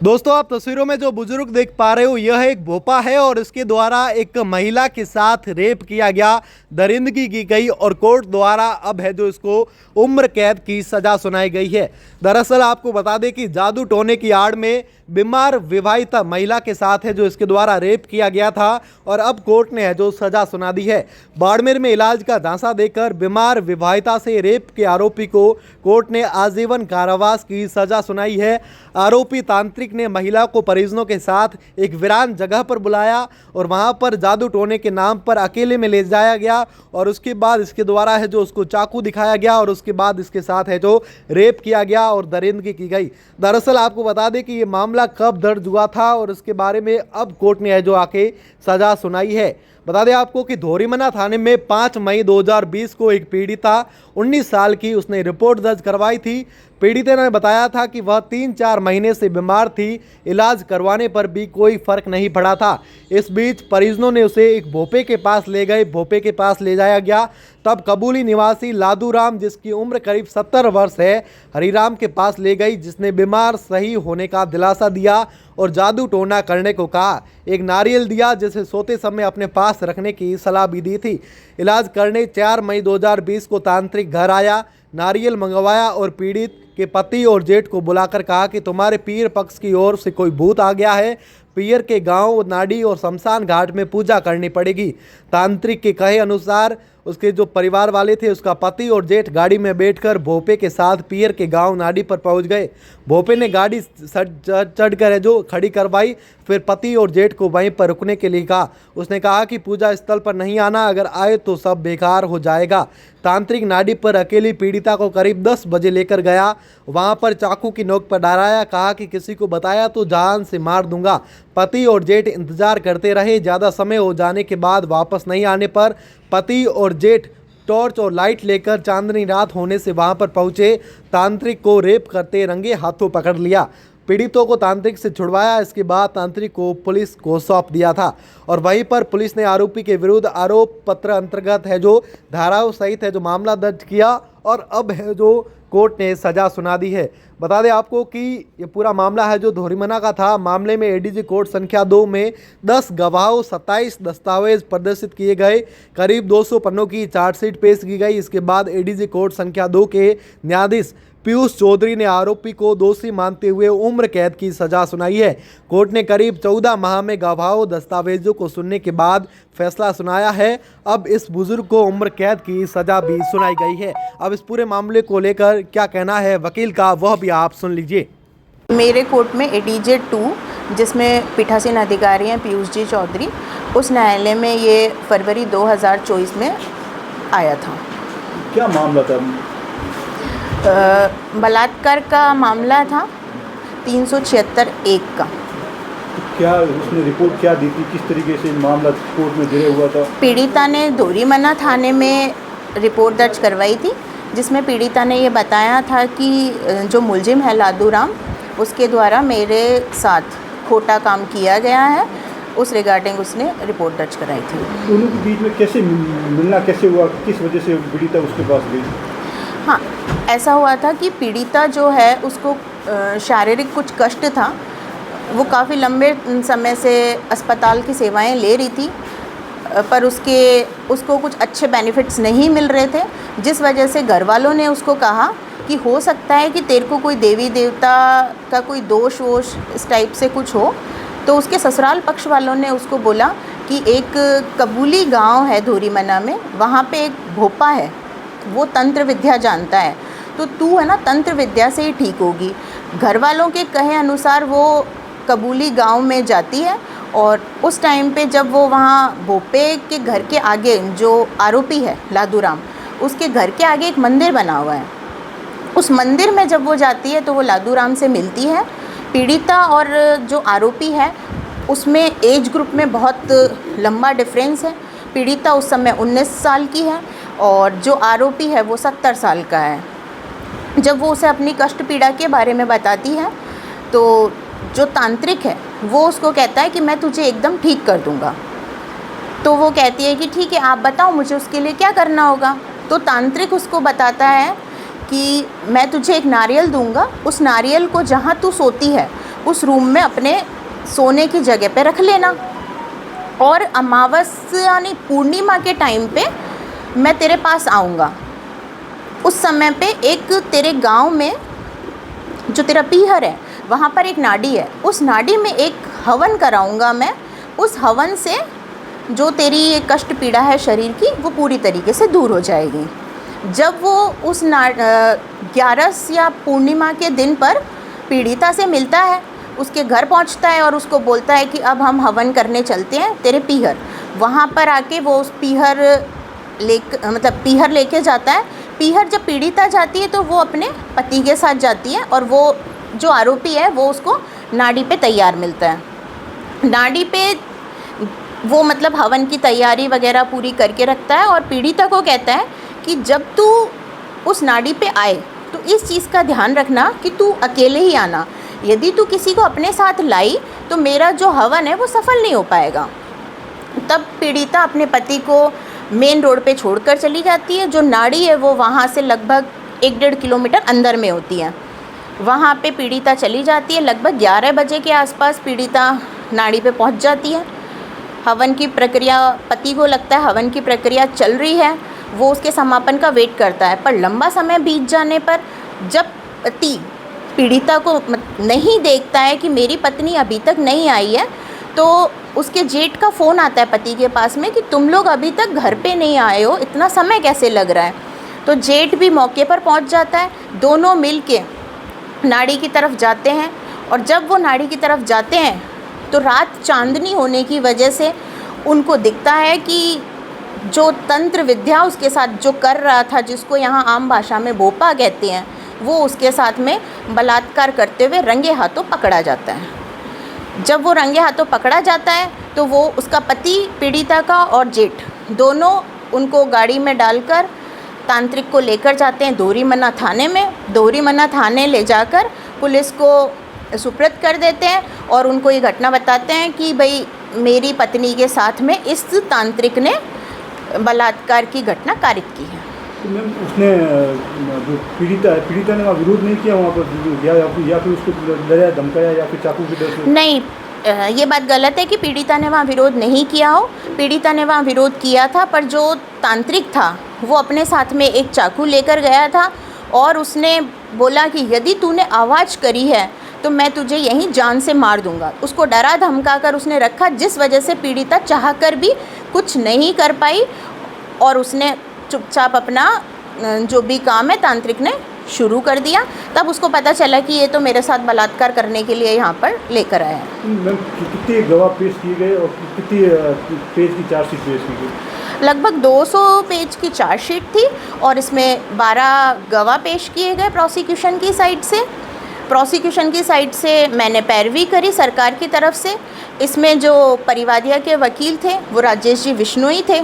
दोस्तों, आप तस्वीरों में जो बुजुर्ग देख पा रहे हो, यह एक भोपा है और इसके द्वारा एक महिला के साथ रेप किया गया, दरिंदगी की गई और कोर्ट द्वारा अब है जो इसको उम्र कैद की सजा सुनाई गई है। दरअसल आपको बता दें कि जादू टोने की आड़ में बीमार विवाहिता महिला के साथ है जो इसके द्वारा रेप किया गया था और अब कोर्ट ने है जो सजा सुना दी है। बाड़मेर में इलाज का झांसा देकर बीमार विवाहिता से रेप के आरोपी को कोर्ट ने आजीवन कारावास की सजा सुनाई है। आरोपी तांत्रिक ने महिला को परिजनों के साथ एक वीरान जगह पर बुलाया और वहां पर जादू टोने के नाम पर अकेले में ले जाया गया और उसके बाद इसके द्वारा है जो उसको चाकू दिखाया गया और उसके बाद इसके साथ है जो रेप किया गया और दरिंदगी की गई। दरअसल आपको बता दें कि ये मामला कब दर्ज हुआ था और उसके बारे में अब कोर्ट ने है जो आके सजा सुनाई है। बता दें आपको कि धोरीमना थाने में 5 मई 2020 को एक पीड़िता 19 साल की उसने रिपोर्ट दर्ज करवाई थी। पीड़िता ने बताया था कि वह 3-4 महीने से बीमार थी, इलाज करवाने पर भी कोई फर्क नहीं पड़ा था। इस बीच परिजनों ने उसे एक भोपे के पास ले गए। भोपे के पास ले जाया गया तब कबूली निवासी लादूराम, जिसकी उम्र करीब 70 वर्ष है, हरिराम के पास ले गई, जिसने बीमार सही होने का दिलासा दिया और जादू टोना करने को कहा। एक नारियल दिया जिसे सोते समय अपने पास रखने की सलाह भी दी थी। इलाज करने 4 मई 2020 को तांत्रिक घर आया, नारियल मंगवाया और पीड़ित के पति और जेठ को बुलाकर कहा कि तुम्हारे पीर पक्ष की ओर से कोई भूत आ गया है, पीर के गांव नाड़ी और शमशान घाट में पूजा करनी पड़ेगी। तांत्रिक के कहे अनुसार उसके जो परिवार वाले थे, उसका पति और जेठ गाड़ी में बैठकर भोपे के साथ पीर के गांव नाड़ी पर पहुंच गए। भोपे ने गाड़ी चढ़कर जो खड़ी करवाई, फिर पति और जेठ को वहीं पर रुकने के लिए कहा। उसने कहा कि पूजा स्थल पर नहीं आना, अगर आए तो सब बेकार हो जाएगा। तांत्रिक नाड़ी पर अकेली पीड़िता को करीब 10 बजे लेकर गया, वहां पर चाकू की नोक पर डराया, कहा कि किसी को बताया तो जान से मार दूंगा। पति और जेठ इंतजार करते रहे। ज़्यादा समय हो जाने के बाद वापस नहीं आने पर पति और जेठ टॉर्च और लाइट लेकर चांदनी रात होने से वहां पर पहुंचे। तांत्रिक को रेप करते रंगे हाथों पकड़ लिया। पीड़ितों को तांत्रिक से छुड़वाया। इसके बाद तांत्रिक को पुलिस को सौंप दिया था और वहीं पर पुलिस ने आरोपी के विरुद्ध आरोप पत्र अंतर्गत है जो धाराओं सहित है जो मामला दर्ज किया और अब है जो कोर्ट ने सजा सुना दी है। बता दें आपको कि ये पूरा मामला है जो धोरीमना का था। मामले में एडीजे कोर्ट संख्या 2 में 10 गवाहों 27 दस्तावेज प्रदर्शित किए गए। करीब 200 पन्नों की चार्जशीट पेश की गई। इसके बाद एडीजे कोर्ट संख्या 2 के न्यायाधीश पीयूष चौधरी ने आरोपी को दोषी मानते हुए उम्र कैद की सजा सुनाई है। कोर्ट ने करीब 14 माह में गवाहों दस्तावेजों को सुनने के बाद फैसला सुनाया है। अब इस बुजुर्ग को उम्र कैद की सजा भी सुनाई गई है। अब इस पूरे मामले को लेकर क्या कहना है वकील का, वह भी आप सुन लीजिए। मेरे कोर्ट में एडीजे 2, जिसमें पीठासीन अधिकारी हैं पीयूष जी चौधरी, उस न्यायालय में ये फरवरी 2024 में आया था। क्या मामला था? बलात्कार का मामला था 376(1) का। क्या उसने रिपोर्ट क्या दी थी, किस तरीके से मामला कोर्ट में गिरे हुआ था? पीड़िता ने धोरीमना थाने में रिपोर्ट दर्ज करवाई थी, जिसमें पीड़िता ने ये बताया था कि जो मुलजिम है लादूराम, उसके द्वारा मेरे साथ खोटा काम किया गया है। उस रिगार्डिंग उसने रिपोर्ट दर्ज कराई थी। दोनों के बीच में कैसे मिलना कैसे हुआ, किस वजह से पीड़िता उसके पास गई? हाँ, ऐसा हुआ था कि पीड़िता जो है उसको शारीरिक कुछ कष्ट था। वो काफ़ी लंबे समय से अस्पताल की सेवाएं ले रही थी, पर उसको कुछ अच्छे बेनिफिट्स नहीं मिल रहे थे, जिस वजह से घर वालों ने उसको कहा कि हो सकता है कि तेरे को कोई देवी देवता का कोई दोष वोश इस टाइप से कुछ हो। तो उसके ससुराल पक्ष वालों ने उसको बोला कि एक कबूली गांव है धोरीमना में, वहाँ पे एक भोपा है, वो तंत्र विद्या जानता है, तो तू है ना तंत्र विद्या से ही ठीक होगी। घर वालों के कहे अनुसार वो कबूली गांव में जाती है और उस टाइम पे जब वो वहाँ भोपे के घर के आगे, जो आरोपी है लादूराम, उसके घर के आगे एक मंदिर बना हुआ है। उस मंदिर में जब वो जाती है तो वो लादूराम से मिलती है। पीड़िता और जो आरोपी है उसमें एज ग्रुप में बहुत लंबा डिफरेंस है। पीड़िता उस समय 19 साल की है और जो आरोपी है वो 70 साल का है। जब वो उसे अपनी कष्ट पीड़ा के बारे में बताती है तो जो तांत्रिक है वो उसको कहता है कि मैं तुझे एकदम ठीक कर दूंगा। तो वो कहती है कि ठीक है, आप बताओ मुझे उसके लिए क्या करना होगा। तो तांत्रिक उसको बताता है कि मैं तुझे एक नारियल दूंगा, उस नारियल को जहाँ तू सोती है उस रूम में अपने सोने की जगह पे रख लेना, और अमावस्या यानी पूर्णिमा के टाइम पे मैं तेरे पास आऊँगा। उस समय पे एक तेरे गांव में जो तेरा पीहर है वहाँ पर एक नाडी है, उस नाडी में एक हवन कराऊंगा मैं। उस हवन से जो तेरी ये कष्ट पीड़ा है शरीर की वो पूरी तरीके से दूर हो जाएगी। जब वो उस 11 या पूर्णिमा के दिन पर पीड़िता से मिलता है, उसके घर पहुंचता है और उसको बोलता है कि अब हम हवन करने चलते हैं तेरे पीहर। वहाँ पर आके वो उस पीहर लेके जाता है। पीहर जब पीड़िता जाती है तो वो अपने पति के साथ जाती है, और वो जो आरोपी है वो उसको नाड़ी पे तैयार मिलता है। नाड़ी पे वो मतलब हवन की तैयारी वगैरह पूरी करके रखता है, और पीड़िता को कहता है कि जब तू उस नाड़ी पे आए तो इस चीज़ का ध्यान रखना कि तू अकेले ही आना। यदि तू किसी को अपने साथ लाई तो मेरा जो हवन है वो सफल नहीं हो पाएगा। तब पीड़िता अपने पति को मेन रोड पे छोड़कर चली जाती है। जो नाड़ी है वो वहाँ से लगभग 1-1.5 किलोमीटर अंदर में होती है। वहाँ पे पीड़िता चली जाती है। लगभग 11 बजे के आसपास पीड़िता नाड़ी पे पहुँच जाती है। हवन की प्रक्रिया, पति को लगता है हवन की प्रक्रिया चल रही है, वो उसके समापन का वेट करता है। पर लंबा समय बीत जाने पर जब पति पीड़िता को नहीं देखता है कि मेरी पत्नी अभी तक नहीं आई है, तो उसके जेठ का फ़ोन आता है पति के पास में कि तुम लोग अभी तक घर पे नहीं आए हो, इतना समय कैसे लग रहा है। तो जेठ भी मौके पर पहुंच जाता है। दोनों मिल के नाड़ी की तरफ जाते हैं, और जब वो नाड़ी की तरफ जाते हैं तो रात चांदनी होने की वजह से उनको दिखता है कि जो तंत्र विद्या उसके साथ जो कर रहा था, जिसको यहाँ आम भाषा में भोपा कहते हैं, वो उसके साथ में बलात्कार करते हुए रंगे हाथों पकड़ा जाता है। जब वो रंगे हाथों पकड़ा जाता है तो वो उसका पति पीड़िता का और जेठ दोनों उनको गाड़ी में डालकर तांत्रिक को लेकर जाते हैं दोहरीमन्ना थाने में। दोहरीमन्ना थाने ले जाकर पुलिस को सुपुर्द कर देते हैं, और उनको ये घटना बताते हैं कि भाई मेरी पत्नी के साथ में इस तांत्रिक ने बलात्कार की घटना कारित की है। तो मैम उसने जो पीड़िता ने वहाँ विरोध नहीं किया वहाँ पर, या फिर उसको डराया धमकाया या फिर चाकू की डर से? नहीं, ये बात गलत है कि पीड़िता ने वहाँ विरोध नहीं किया हो। पीड़िता ने वहाँ विरोध किया था, पर जो तांत्रिक था वो अपने साथ में एक चाकू लेकर गया था, और उसने बोला कि यदि तूने आवाज़ करी है तो मैं तुझे यहीं जान से मार दूंगा। उसको डरा धमका कर उसने रखा, जिस वजह से पीड़िता चाहकर भी कुछ नहीं कर पाई, और उसने चुपचाप अपना जो भी काम है तांत्रिक ने शुरू कर दिया। तब उसको पता चला कि ये तो मेरे साथ बलात्कार करने के लिए यहाँ पर लेकर आया है। मैम कितने गवाह पेश किए गए और कितनी पेज की चार्जशीट पेश की गई? लगभग 200 पेज की चार्जशीट थी, और इसमें 12 गवाह पेश किए गए प्रोसिक्यूशन की साइड से। प्रोसिक्यूशन की साइड से मैंने पैरवी करी सरकार की तरफ से। इसमें जो परिवादिया के वकील थे वो राजेश जी विश्नोई थे।